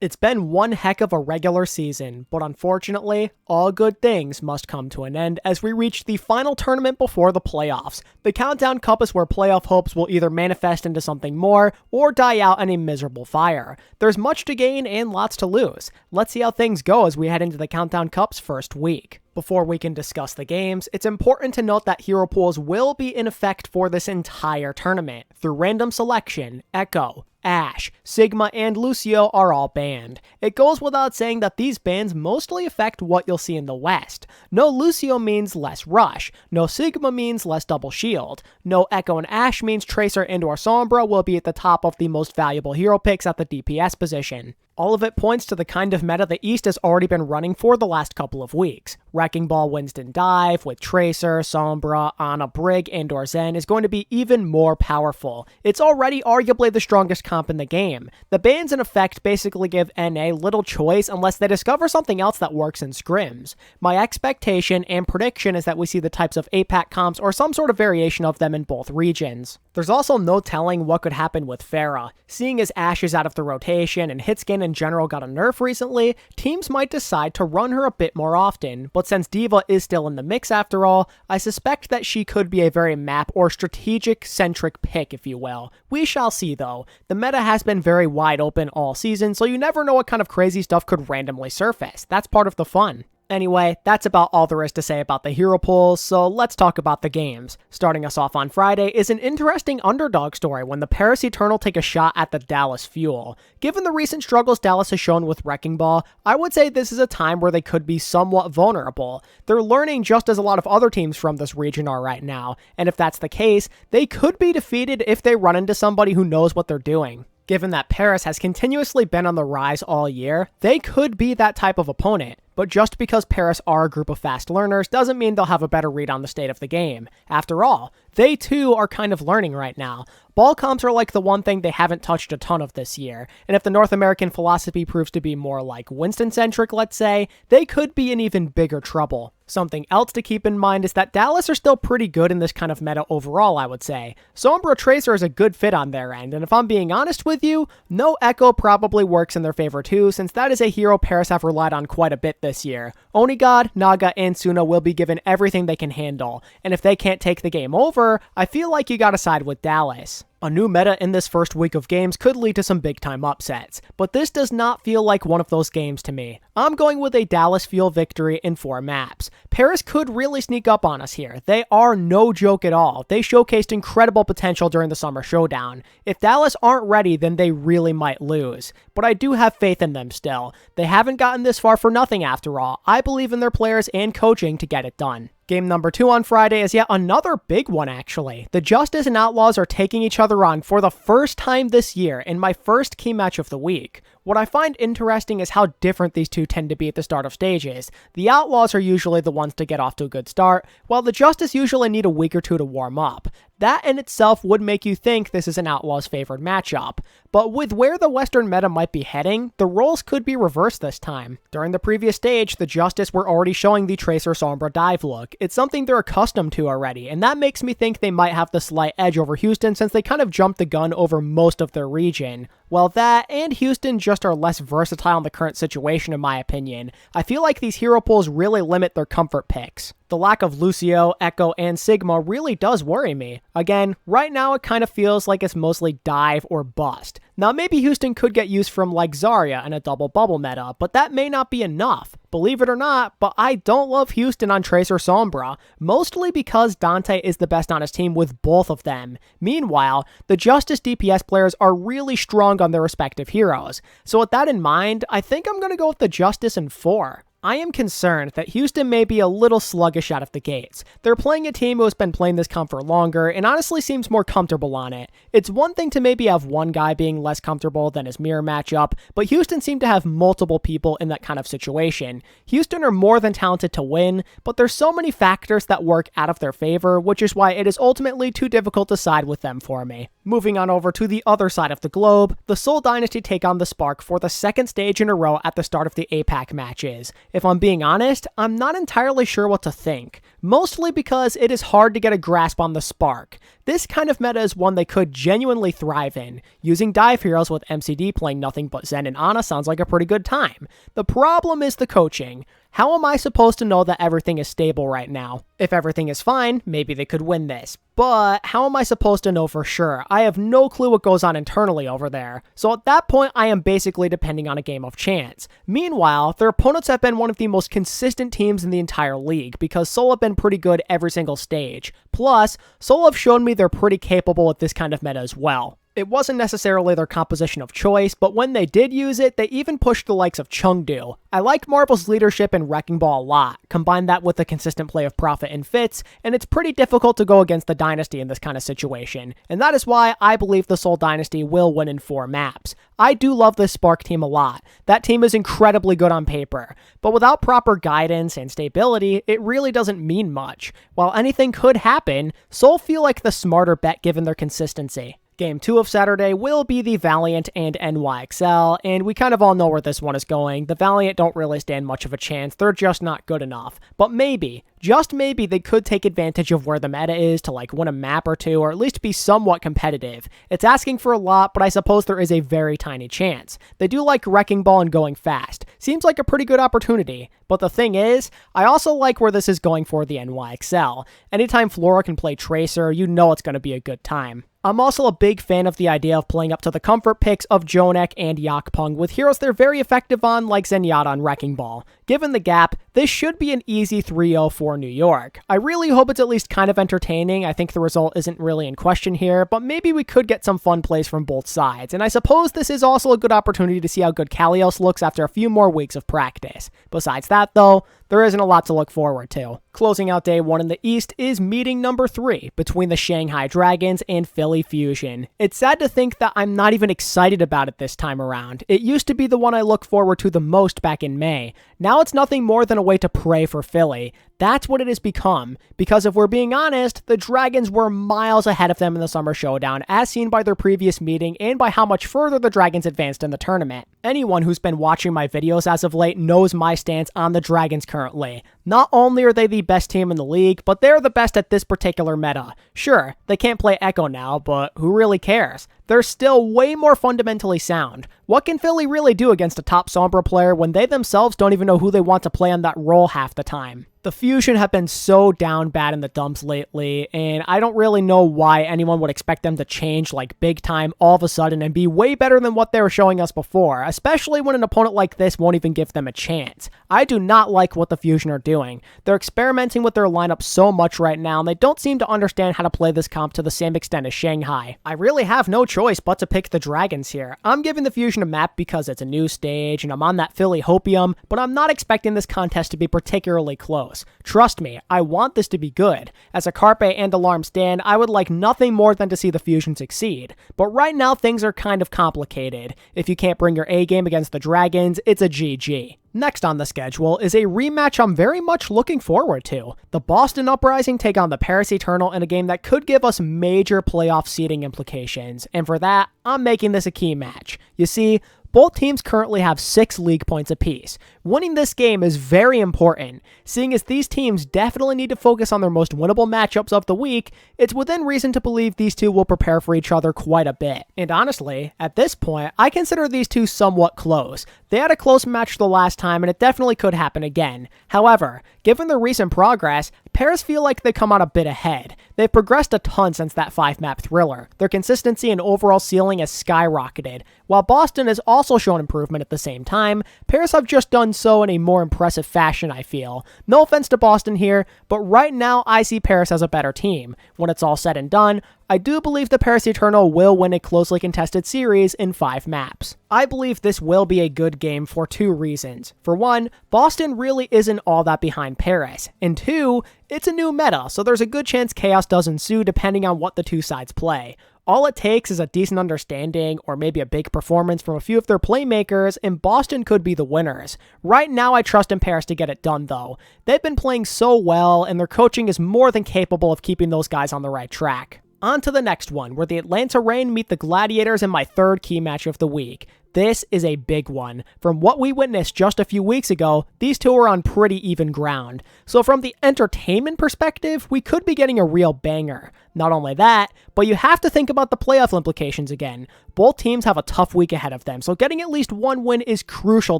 It's been one heck of a regular season, but unfortunately, all good things must come to an end as we reach the final tournament before the playoffs. The Countdown Cup is where playoff hopes will either manifest into something more or die out in a miserable fire. There's much to gain and lots to lose. Let's see how things go as we head into the Countdown Cup's first week. Before we can discuss the games, it's important to note that hero pools will be in effect for this entire tournament. Through random selection, Echo, Ashe, Sigma, and Lucio are all banned. It goes without saying that these bans mostly affect what you'll see in the West. No Lucio means less Rush, no Sigma means less double shield, no Echo and Ashe means Tracer and/or Sombra will be at the top of the most valuable hero picks at the DPS position. All of it points to the kind of meta the East has already been running for the last couple of weeks. Wrecking Ball Winston Dive with Tracer, Sombra, Ana, Brig, and/or Zen is going to be even more powerful. It's already arguably the strongest comp in the game. The bans in effect basically give NA little choice unless they discover something else that works in scrims. My expectation and prediction is that we see the types of APAC comps or some sort of variation of them in both regions. There's also no telling what could happen with Pharah. Seeing as Ashe is out of the rotation and hitscan in general got a nerf recently, teams might decide to run her a bit more often, but since D.Va is still in the mix after all, I suspect that she could be a very map or strategic-centric pick, if you will. We shall see though. The meta has been very wide open all season, so you never know what kind of crazy stuff could randomly surface. That's part of the fun. Anyway, that's about all there is to say about the hero pools, so let's talk about the games. Starting us off on Friday is an interesting underdog story when the Paris Eternal take a shot at the Dallas Fuel. Given the recent struggles Dallas has shown with Wrecking Ball, I would say this is a time where they could be somewhat vulnerable. They're learning just as a lot of other teams from this region are right now, and if that's the case, they could be defeated if they run into somebody who knows what they're doing. Given that Paris has continuously been on the rise all year, they could be that type of opponent. But just because Paris are a group of fast learners doesn't mean they'll have a better read on the state of the game. After all, they too are kind of learning right now. Ball comps are like the one thing they haven't touched a ton of this year, and if the North American philosophy proves to be more like Winston-centric, let's say, they could be in even bigger trouble. Something else to keep in mind is that Dallas are still pretty good in this kind of meta overall, I would say. Sombra Tracer is a good fit on their end, and if I'm being honest with you, no Echo probably works in their favor too, since that is a hero Paris have relied on quite a bit this year. Onigod, Naga, and Suna will be given everything they can handle, and if they can't take the game over, I feel like you gotta side with Dallas. A new meta in this first week of games could lead to some big-time upsets, but this does not feel like one of those games to me. I'm going with a Dallas Fuel victory in 4 maps. Paris could really sneak up on us here. They are no joke at all. They showcased incredible potential during the Summer Showdown. If Dallas aren't ready, then they really might lose. But I do have faith in them still. They haven't gotten this far for nothing after all. I believe in their players and coaching to get it done. Game number 2 on Friday is yet another big one actually. The Justice and Outlaws are taking each other on for the first time this year in my first key match of the week. What I find interesting is how different these two tend to be at the start of stages. The Outlaws are usually the ones to get off to a good start, while the Justice usually need a week or two to warm up. That in itself would make you think this is an Outlaws favored matchup. But with where the Western meta might be heading, the roles could be reversed this time. During the previous stage, the Justice were already showing the Tracer Sombra dive look. It's something they're accustomed to already, and that makes me think they might have the slight edge over Houston since they kind of jumped the gun over most of their region. Well, that and Houston just are less versatile in the current situation in my opinion. I feel like these hero pools really limit their comfort picks. The lack of Lucio, Echo, and Sigma really does worry me. Again, right now it kind of feels like it's mostly dive or bust. Now maybe Houston could get used from like Zarya in a double bubble meta, but that may not be enough. Believe it or not, but I don't love Houston on Tracer Sombra, mostly because Dante is the best on his team with both of them. Meanwhile, the Justice DPS players are really strong on their respective heroes. So with that in mind, I think I'm going to go with the Justice in 4. I am concerned that Houston may be a little sluggish out of the gates. They're playing a team who has been playing this comp for longer and honestly seems more comfortable on it. It's one thing to maybe have one guy being less comfortable than his mirror matchup, but Houston seem to have multiple people in that kind of situation. Houston are more than talented to win, but there's so many factors that work out of their favor, which is why it is ultimately too difficult to side with them for me. Moving on over to the other side of the globe, the Seoul Dynasty take on the Spark for the second stage in a row at the start of the APAC matches. If I'm being honest, I'm not entirely sure what to think, mostly because it is hard to get a grasp on the Spark. this kind of meta is one they could genuinely thrive in. Using dive heroes with MCD playing nothing but Zen and Ana sounds like a pretty good time. The problem is the coaching. How am I supposed to know that everything is stable right now? If everything is fine, maybe they could win this. But how am I supposed to know for sure? I have no clue what goes on internally over there. So at that point, I am basically depending on a game of chance. Meanwhile, their opponents have been one of the most consistent teams in the entire league because Seoul have been pretty good every single stage. Plus, Seoul have shown me they're pretty capable at this kind of meta as well. It wasn't necessarily their composition of choice, but when they did use it, they even pushed the likes of Chengdu. I liked Marble's leadership in Wrecking Ball a lot. Combine that with the consistent play of Prophet and Fitz, and it's pretty difficult to go against the Dynasty in this kind of situation. And that is why I believe the Seoul Dynasty will win in 4 maps. I do love this Spark team a lot. That team is incredibly good on paper. But without proper guidance and stability, it really doesn't mean much. While anything could happen, Seoul feel like the smarter bet given their consistency. Game 2 of Saturday will be the Valiant and NYXL, and we kind of all know where this one is going. The Valiant don't really stand much of a chance, they're just not good enough. But maybe, just maybe, they could take advantage of where the meta is to like win a map or two, or at least be somewhat competitive. It's asking for a lot, but I suppose there is a very tiny chance. They do like Wrecking Ball and going fast. Seems like a pretty good opportunity. But the thing is, I also like where this is going for the NYXL. Anytime Flora can play Tracer, you know it's going to be a good time. I'm also a big fan of the idea of playing up to the comfort picks of Jonek and Yakpung with heroes they're very effective on like Zenyatta on Wrecking Ball. Given the gap, this should be an easy 3-0 for New York. I really hope it's at least kind of entertaining. I think the result isn't really in question here, but maybe we could get some fun plays from both sides. And I suppose this is also a good opportunity to see how good Kalios looks after a few more weeks of practice. Besides that though, there isn't a lot to look forward to. Closing out day 1 in the East is meeting number 3 between the Shanghai Dragons and Philly Fusion. It's sad to think that I'm not even excited about it this time around. It used to be the one I looked forward to the most back in May. Now it's nothing more than a way to pray for Philly. That's what it has become, because if we're being honest, the Dragons were miles ahead of them in the Summer Showdown, as seen by their previous meeting and by how much further the Dragons advanced in the tournament. Anyone who's been watching my videos as of late knows my stance on the Dragons currently. Not only are they the best team in the league, but they're the best at this particular meta. Sure, they can't play Echo now, but who really cares? They're still way more fundamentally sound. What can Philly really do against a top Sombra player when they themselves don't even know who they want to play on that role half the time? The Fusion have been so down bad in the dumps lately, and I don't really know why anyone would expect them to change like big time all of a sudden and be way better than what they were showing us before, especially when an opponent like this won't even give them a chance. I do not like what the Fusion are doing. They're experimenting with their lineup so much right now, and they don't seem to understand how to play this comp to the same extent as Shanghai. I really have no choice but to pick the Dragons here. I'm giving the Fusion a map because it's a new stage, and I'm on that Philly hopium, but I'm not expecting this contest to be particularly close. Trust me, I want this to be good. As a Carpe and Alarm stan, I would like nothing more than to see the Fusion succeed. But right now, things are kind of complicated. If you can't bring your A game against the Dragons, it's a GG. Next on the schedule is a rematch I'm very much looking forward to. The Boston Uprising take on the Paris Eternal in a game that could give us major playoff seeding implications, and for that, I'm making this a key match. You see, both teams currently have 6 league points apiece. Winning this game is very important. Seeing as these teams definitely need to focus on their most winnable matchups of the week, it's within reason to believe these two will prepare for each other quite a bit. And honestly, at this point, I consider these two somewhat close. They had a close match the last time, and it definitely could happen again. However, given their recent progress, Paris feel like they come out a bit ahead. They've progressed a ton since that 5-map thriller. Their consistency and overall ceiling has skyrocketed. While Boston has also shown improvement at the same time, Paris have just done so in a more impressive fashion, I feel. No offense to Boston here, but right now I see Paris as a better team. When it's all said and done, I do believe the Paris Eternal will win a closely contested series in 5 maps. I believe this will be a good game for 2 reasons. For one, Boston really isn't all that behind Paris. And 2, it's a new meta, so there's a good chance chaos does ensue depending on what the two sides play. All it takes is a decent understanding or maybe a big performance from a few of their playmakers, and Boston could be the winners. Right now, I trust in Paris to get it done, though. They've been playing so well, and their coaching is more than capable of keeping those guys on the right track. On to the next one, where the Atlanta Reign meet the Gladiators in my 3rd key match of the week. This is a big one. From what we witnessed just a few weeks ago, these two are on pretty even ground. So from the entertainment perspective, we could be getting a real banger. Not only that, but you have to think about the playoff implications again. Both teams have a tough week ahead of them, so getting at least one win is crucial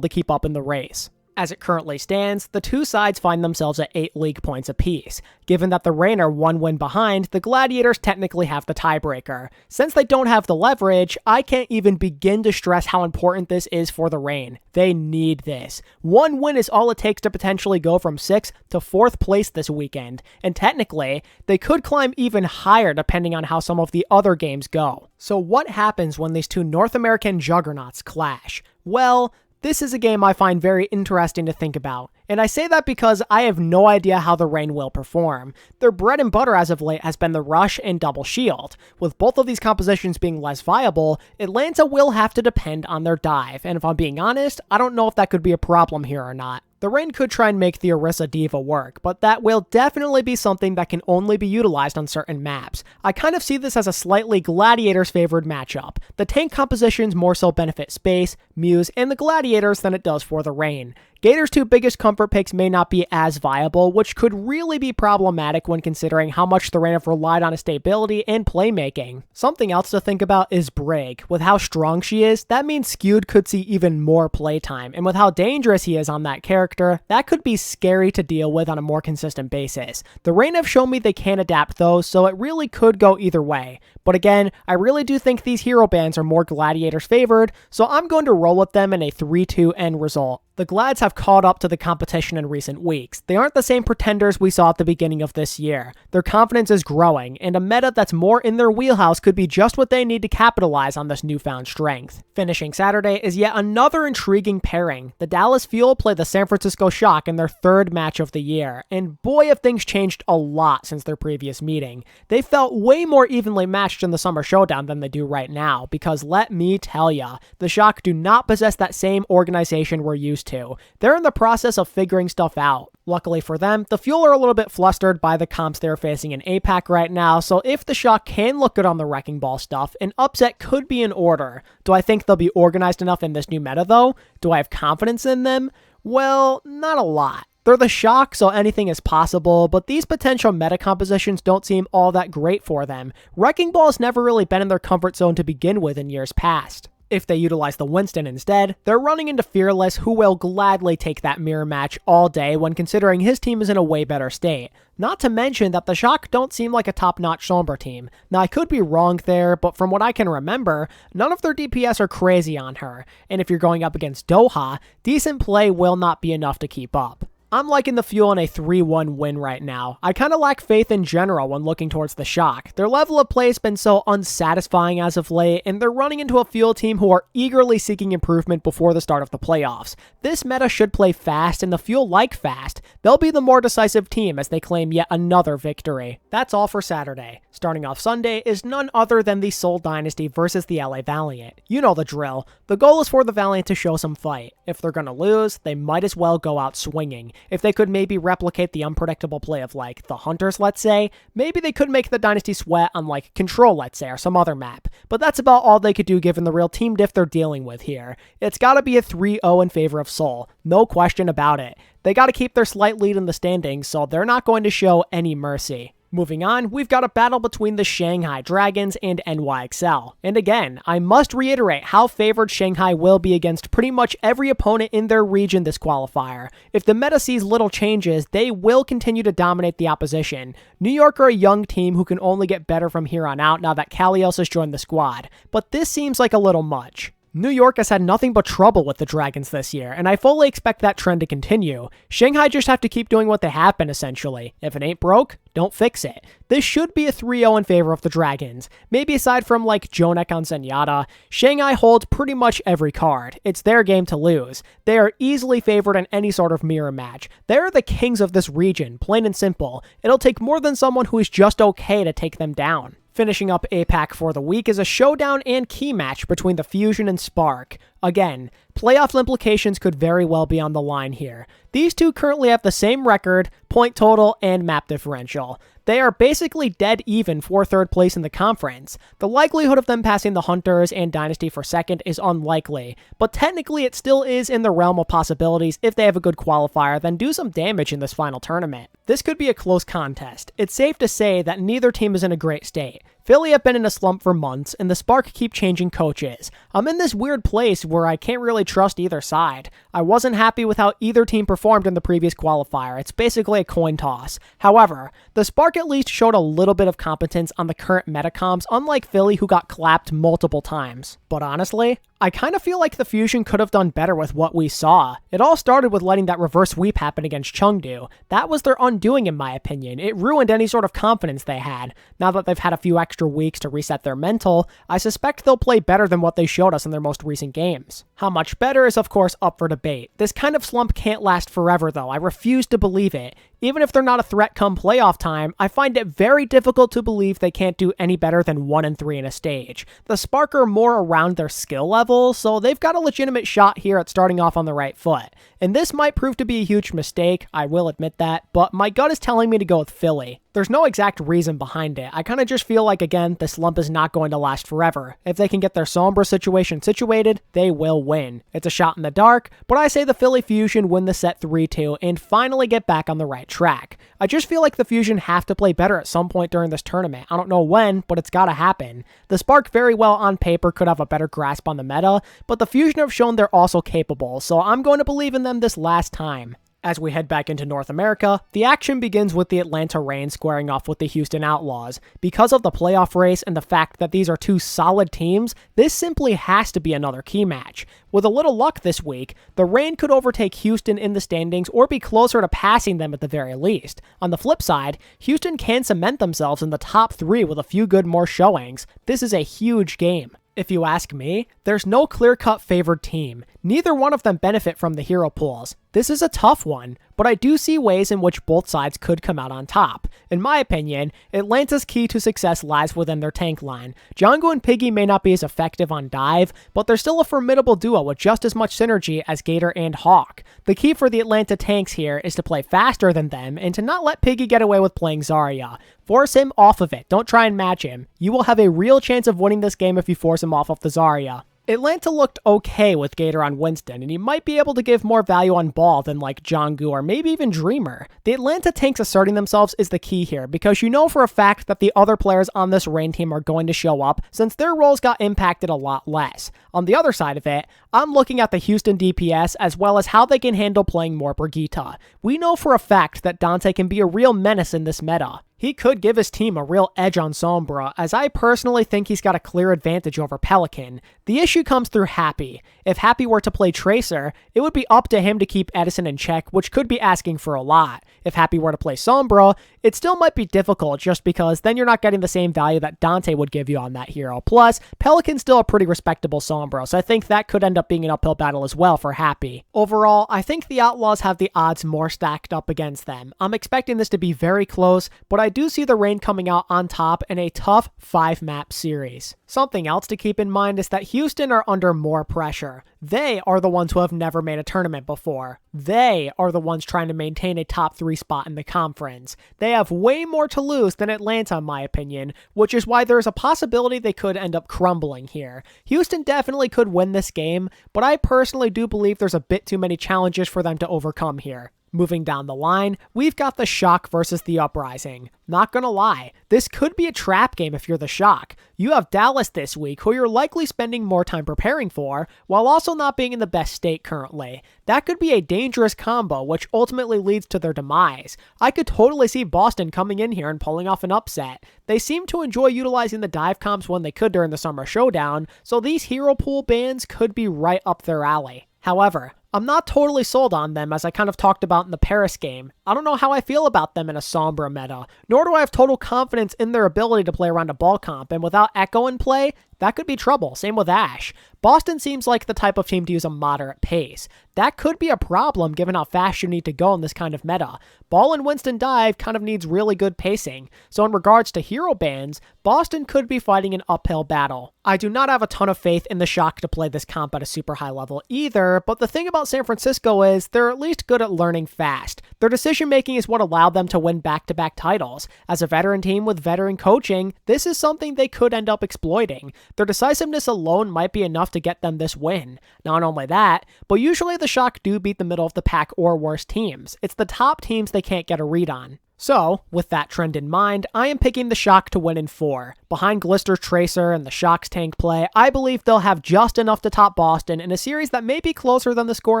to keep up in the race. As it currently stands, the two sides find themselves at 8 league points apiece. Given that the Reign are 1 win behind, the Gladiators technically have the tiebreaker. Since they don't have the leverage, I can't even begin to stress how important this is for the Reign. They need this. 1 win is all it takes to potentially go from 6th to 4th place this weekend, and technically, they could climb even higher depending on how some of the other games go. So what happens when these two North American juggernauts clash? Well, this is a game I find very interesting to think about, and I say that because I have no idea how the Reign will perform. Their bread and butter as of late has been the Rush and Double Shield. With both of these compositions being less viable, Atlanta will have to depend on their dive, and if I'm being honest, I don't know if that could be a problem here or not. The Reign could try and make the Orisa Diva work, but that will definitely be something that can only be utilized on certain maps. I kind of see this as a slightly Gladiators favored matchup. The tank compositions more so benefit Space, Muse, and the Gladiators than it does for the Reign. Gator's two biggest comfort picks may not be as viable, which could really be problematic when considering how much the Reign have relied on his stability and playmaking. Something else to think about is Brig. With how strong she is, that means Skewed could see even more playtime, and with how dangerous he is on that character, that could be scary to deal with on a more consistent basis. The Reign have shown me they can adapt though, so it really could go either way. But again, I really do think these hero bands are more Gladiators favored, so I'm going to roll with them in a 3-2 end result. The Glads have caught up to the competition in recent weeks. They aren't the same pretenders we saw at the beginning of this year. Their confidence is growing, and a meta that's more in their wheelhouse could be just what they need to capitalize on this newfound strength. Finishing Saturday is yet another intriguing pairing. The Dallas Fuel play the San Francisco Shock in their 3rd match of the year, and boy have things changed a lot since their previous meeting. They felt way more evenly matched in the Summer Showdown than they do right now, because let me tell ya, the Shock do not possess that same organization we're used to. They're in the process of figuring stuff out. Luckily for them, the Fuel are a little bit flustered by the comps they're facing in APAC right now, so if the Shock can look good on the Wrecking Ball stuff, an upset could be in order. Do I think they'll be organized enough in this new meta though? Do I have confidence in them? Well, not a lot. They're the Shock, so anything is possible, but these potential meta compositions don't seem all that great for them. Wrecking Ball has never really been in their comfort zone to begin with in years past. If they utilize the Winston instead, they're running into Fearless, who will gladly take that mirror match all day when considering his team is in a way better state. Not to mention that the Shock don't seem like a top-notch Sombra team. Now I could be wrong there, but from what I can remember, none of their DPS are crazy on her, and if you're going up against Doha, decent play will not be enough to keep up. I'm liking the Fuel in a 3-1 win right now. I kind of lack faith in general when looking towards the Shock. Their level of play has been so unsatisfying as of late, and they're running into a Fuel team who are eagerly seeking improvement before the start of the playoffs. This meta should play fast, and the Fuel like fast. They'll be the more decisive team as they claim yet another victory. That's all for Saturday. Starting off Sunday is none other than the Seoul Dynasty versus the LA Valiant. You know the drill. The goal is for the Valiant to show some fight. If they're gonna lose, they might as well go out swinging. If they could maybe replicate the unpredictable play of like the Hunters, let's say, maybe they could make the Dynasty sweat on like Control, let's say, or some other map. But that's about all they could do given the real team diff they're dealing with here. It's gotta be a 3-0 in favor of Seoul. No question about it. They gotta keep their slight lead in the standings, so they're not going to show any mercy. Moving on, we've got a battle between the Shanghai Dragons and NYXL. And again, I must reiterate how favored Shanghai will be against pretty much every opponent in their region this qualifier. If the meta sees little changes, they will continue to dominate the opposition. New York are a young team who can only get better from here on out now that Kalios has joined the squad, but this seems like a little much. New York has had nothing but trouble with the Dragons this year, and I fully expect that trend to continue. Shanghai just have to keep doing what they have been, essentially. If it ain't broke, don't fix it. This should be a 3-0 in favor of the Dragons. Maybe aside from like Jonek on Zenyatta, Shanghai holds pretty much every card. It's their game to lose. They are easily favored in any sort of mirror match. They're the kings of this region, plain and simple. It'll take more than someone who is just okay to take them down. Finishing up APAC for the week is a showdown and key match between the Fusion and Spark. Again, playoff implications could very well be on the line here. These two currently have the same record, point total, and map differential. They are basically dead even for third place in the conference. The likelihood of them passing the Hunters and Dynasty for second is unlikely, but technically it still is in the realm of possibilities if they have a good qualifier, then do some damage in this final tournament. This could be a close contest. It's safe to say that neither team is in a great state. Philly have been in a slump for months, and the Spark keep changing coaches. I'm in this weird place where I can't really trust either side. I wasn't happy with how either team performed in the previous qualifier. It's basically a coin toss. However, the Spark at least showed a little bit of competence on the current metacomps, unlike Philly who got clapped multiple times. But honestly, I kind of feel like the Fusion could have done better with what we saw. It all started with letting that reverse sweep happen against Chengdu. That was their undoing in my opinion. It ruined any sort of confidence they had. Now that they've had a few extra weeks to reset their mental, I suspect they'll play better than what they showed us in their most recent games. How much better is of course up for debate. This kind of slump can't last forever though. I refuse to believe it. Even if they're not a threat come playoff time, I find it very difficult to believe they can't do any better than 1-3 in a stage. The Spark are more around their skill level, so they've got a legitimate shot here at starting off on the right foot. And this might prove to be a huge mistake, I will admit that, but my gut is telling me to go with Philly. There's no exact reason behind it. I kind of just feel like, again, this slump is not going to last forever. If they can get their Sombra situation situated, they will win. It's a shot in the dark, but I say the Philly Fusion win the set 3-2 and finally get back on the right track. I just feel like the Fusion have to play better at some point during this tournament. I don't know when, but it's gotta happen. The Spark very well on paper could have a better grasp on the meta, but the Fusion have shown they're also capable, so I'm going to believe in them this last time. As we head back into North America, the action begins with the Atlanta Reign squaring off with the Houston Outlaws. Because of the playoff race and the fact that these are two solid teams, this simply has to be another key match. With a little luck this week, the Reign could overtake Houston in the standings or be closer to passing them at the very least. On the flip side, Houston can cement themselves in the top 3 with a few good more showings. This is a huge game. If you ask me, there's no clear-cut favored team. Neither one of them benefit from the hero pools. This is a tough one, but I do see ways in which both sides could come out on top. In my opinion, Atlanta's key to success lies within their tank line. Django and Piggy may not be as effective on dive, but they're still a formidable duo with just as much synergy as Gator and Hawk. The key for the Atlanta tanks here is to play faster than them and to not let Piggy get away with playing Zarya. Force him off of it, don't try and match him. You will have a real chance of winning this game if you force him off of the Zarya. Atlanta looked okay with Gator on Winston, and he might be able to give more value on ball than like Jonggu or maybe even Dreamer. The Atlanta tanks asserting themselves is the key here, because you know for a fact that the other players on this Reign team are going to show up, since their roles got impacted a lot less. On the other side of it, I'm looking at the Houston DPS as well as how they can handle playing more Brigitte. We know for a fact that Dante can be a real menace in this meta. He could give his team a real edge on Sombra, as I personally think he's got a clear advantage over Pelican. The issue comes through Happy. If Happy were to play Tracer, it would be up to him to keep Edison in check, which could be asking for a lot. If Happy were to play Sombra, it still might be difficult just because then you're not getting the same value that Dante would give you on that hero. Plus, Pelican's still a pretty respectable Sombra, so I think that could end up being an uphill battle as well for Happy. Overall, I think the Outlaws have the odds more stacked up against them. I'm expecting this to be very close, but I do see the Reign coming out on top in a tough 5-map series. Something else to keep in mind is that Houston are under more pressure. They are the ones who have never made a tournament before. They are the ones trying to maintain a top 3 spot in the conference. They have way more to lose than Atlanta in my opinion, which is why there's a possibility they could end up crumbling here. Houston definitely could win this game, but I personally do believe there's a bit too many challenges for them to overcome here. Moving down the line, we've got the Shock versus the Uprising. Not gonna lie, this could be a trap game if you're the Shock. You have Dallas this week, who you're likely spending more time preparing for, while also not being in the best state currently. That could be a dangerous combo, which ultimately leads to their demise. I could totally see Boston coming in here and pulling off an upset. They seem to enjoy utilizing the dive comps when they could during the Summer Showdown, so these hero pool bans could be right up their alley. However, I'm not totally sold on them, as I kind of talked about in the Paris game. I don't know how I feel about them in a Sombra meta, nor do I have total confidence in their ability to play around a ball comp, and without Echo in play, that could be trouble. Same with Ashe. Boston seems like the type of team to use a moderate pace. That could be a problem given how fast you need to go in this kind of meta. Ball and Winston dive kind of needs really good pacing. So in regards to hero bans, Boston could be fighting an uphill battle. I do not have a ton of faith in the Shock to play this comp at a super high level either, but the thing about San Francisco is they're at least good at learning fast. Their decision making is what allowed them to win back-to-back titles. As a veteran team with veteran coaching, this is something they could end up exploiting. Their decisiveness alone might be enough to get them this win. Not only that, but usually the Shock do beat the middle of the pack or worse teams. It's the top teams they can't get a read on. So, with that trend in mind, I am picking the Shock to win in 4. Behind Glister Tracer and the Shock's tank play, I believe they'll have just enough to top Boston in a series that may be closer than the score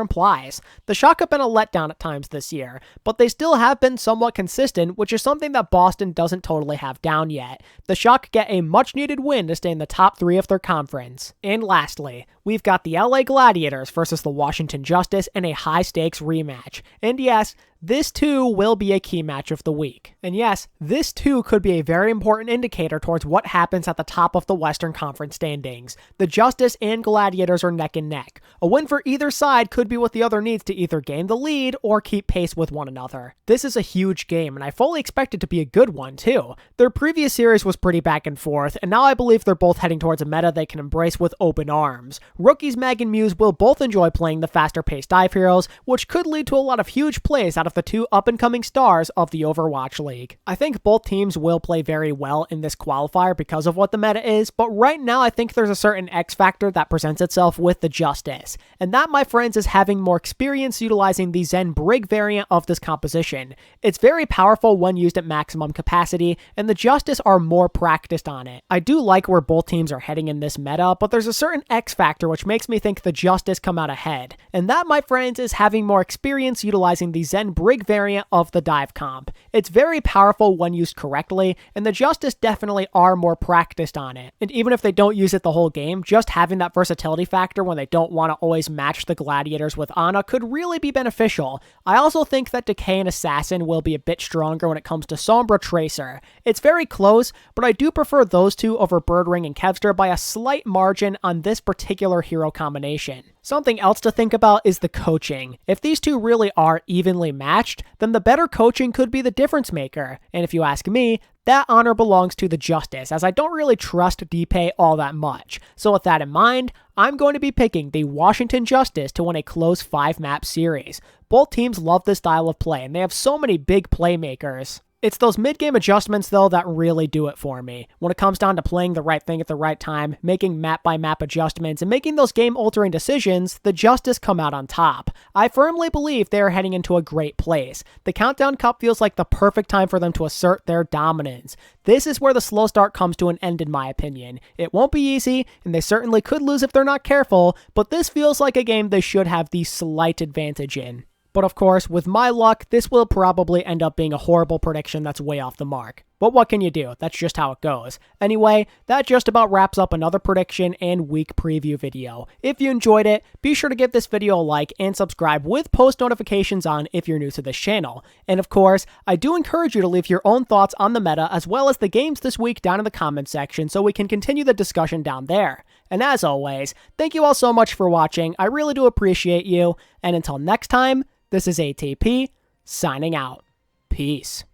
implies. The Shock have been a letdown at times this year, but they still have been somewhat consistent, which is something that Boston doesn't totally have down yet. The Shock get a much-needed win to stay in the top 3 of their conference. And lastly, we've got the LA Gladiators versus the Washington Justice in a high-stakes rematch. And yes, this too will be a key match of the week. And yes, this too could be a very important indicator towards what happens at the top of the Western Conference standings. The Justice and Gladiators are neck and neck. A win for either side could be what the other needs to either gain the lead or keep pace with one another. This is a huge game, and I fully expect it to be a good one too. Their previous series was pretty back and forth, and now I believe they're both heading towards a meta they can embrace with open arms. Rookies Mag and Muse will both enjoy playing the faster paced dive heroes, which could lead to a lot of huge plays out of the two up-and-coming stars of the Overwatch League. I think both teams will play very well in this qualifier because of what the meta is, but right now I think there's a certain X factor that presents itself with the Justice, and that, my friends, is having more experience utilizing the Zen Brig variant of this composition. It's very powerful when used at maximum capacity, and the Justice are more practiced on it. I do like where both teams are heading in this meta, but there's a certain X factor which makes me think the Justice come out ahead, and that, my friends, is having more experience utilizing the Zen Brig variant of the dive comp. It's very powerful when used correctly, and the Justice definitely are more practiced on it. And even if they don't use it the whole game, just having that versatility factor when they don't want to always match the Gladiators with Ana could really be beneficial. I also think that Decay and Assassin will be a bit stronger when it comes to Sombra Tracer. It's very close, but I do prefer those two over Birdring and Kevster by a slight margin on this particular hero combination. Something else to think about is the coaching. If these two really are evenly matched, then the better coaching could be the difference maker. And if you ask me, that honor belongs to the Justice, as I don't really trust DPay all that much. So with that in mind, I'm going to be picking the Washington Justice to win a close 5-map series. Both teams love this style of play, and they have so many big playmakers. It's those mid-game adjustments, though, that really do it for me. When it comes down to playing the right thing at the right time, making map-by-map adjustments, and making those game-altering decisions, the Justice come out on top. I firmly believe they are heading into a great place. The Countdown Cup feels like the perfect time for them to assert their dominance. This is where the slow start comes to an end, in my opinion. It won't be easy, and they certainly could lose if they're not careful, but this feels like a game they should have the slight advantage in. But of course, with my luck, this will probably end up being a horrible prediction that's way off the mark. But what can you do? That's just how it goes. Anyway, that just about wraps up another prediction and week preview video. If you enjoyed it, be sure to give this video a like and subscribe with post notifications on if you're new to this channel. And of course, I do encourage you to leave your own thoughts on the meta as well as the games this week down in the comments section so we can continue the discussion down there. And as always, thank you all so much for watching. I really do appreciate you. And until next time, this is ATP, signing out. Peace.